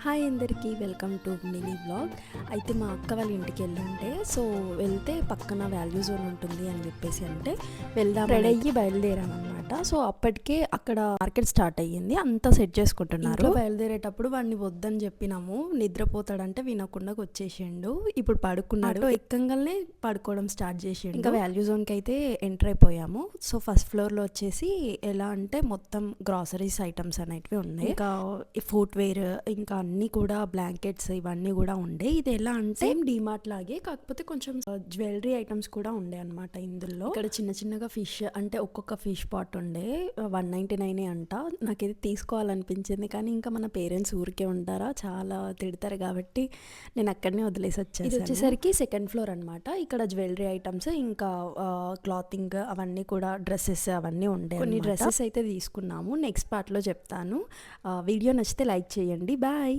Hi అందరికీ welcome to mini blog. అయితే మా అక్క వాళ్ళ ఇంటికి వెళ్ళుంటే వెళ్తే పక్కన వాల్యూ జోన్ ఉంటుంది అని చెప్పేసి అంటే వెళ్దాం రెడీ అయ్యి బయలుదేరామన్నమాట. సో అప్పటికే అక్కడ మార్కెట్ స్టార్ట్ అయ్యింది, అంతా సెట్ చేసుకుంటున్నారు. బయలుదేరేటప్పుడు వాడిని వద్దని చెప్పినాము, నిద్రపోతాడంటే వినకుండా వచ్చేసిండు. ఇప్పుడు పడుకున్నాడు, ఎక్కంగానే పడుకోవడం స్టార్ట్ చేసిండు. ఇంకా వాల్యూ జోన్కి అయితే ఎంటర్ అయిపోయాము. సో ఫస్ట్ ఫ్లోర్లో వచ్చేసి ఎలా అంటే మొత్తం గ్రాసరీస్ ఐటమ్స్ అనేటివి ఉన్నాయి, ఇంకా ఫుట్వేర్, ఇంకా అన్నీ కూడా బ్లాంకెట్స్ ఇవన్నీ కూడా ఉండే. ఇది ఎలా అంటే డీమార్ట్ లాగే, కాకపోతే కొంచెం జ్యువెలరీ ఐటమ్స్ కూడా ఉండే అనమాట ఇందులో. ఇక్కడ చిన్న చిన్నగా ఫిష్ అంటే ఒక్కొక్క ఫిష్ పాట్ ఉండే 199 అంట. నాకైతే తీసుకోవాలనిపించింది, కానీ ఇంకా మన పేరెంట్స్ ఊరికే ఉంటారా, చాలా తిడతారు కాబట్టి నేను అక్కడనే వదిలేసి వచ్చేసాను. ఇది వచ్చేసరికి సెకండ్ ఫ్లోర్ అనమాట. ఇక్కడ జ్యువెలరీ ఐటమ్స్ ఇంకా క్లాతింగ్ అవన్నీ కూడా, డ్రెస్సెస్ అవన్నీ ఉండే. కొన్ని డ్రెస్సెస్ అయితే తీసుకున్నాము, నెక్స్ట్ పార్ట్లో చెప్తాను. వీడియో నచ్చితే లైక్ చేయండి. బాయ్.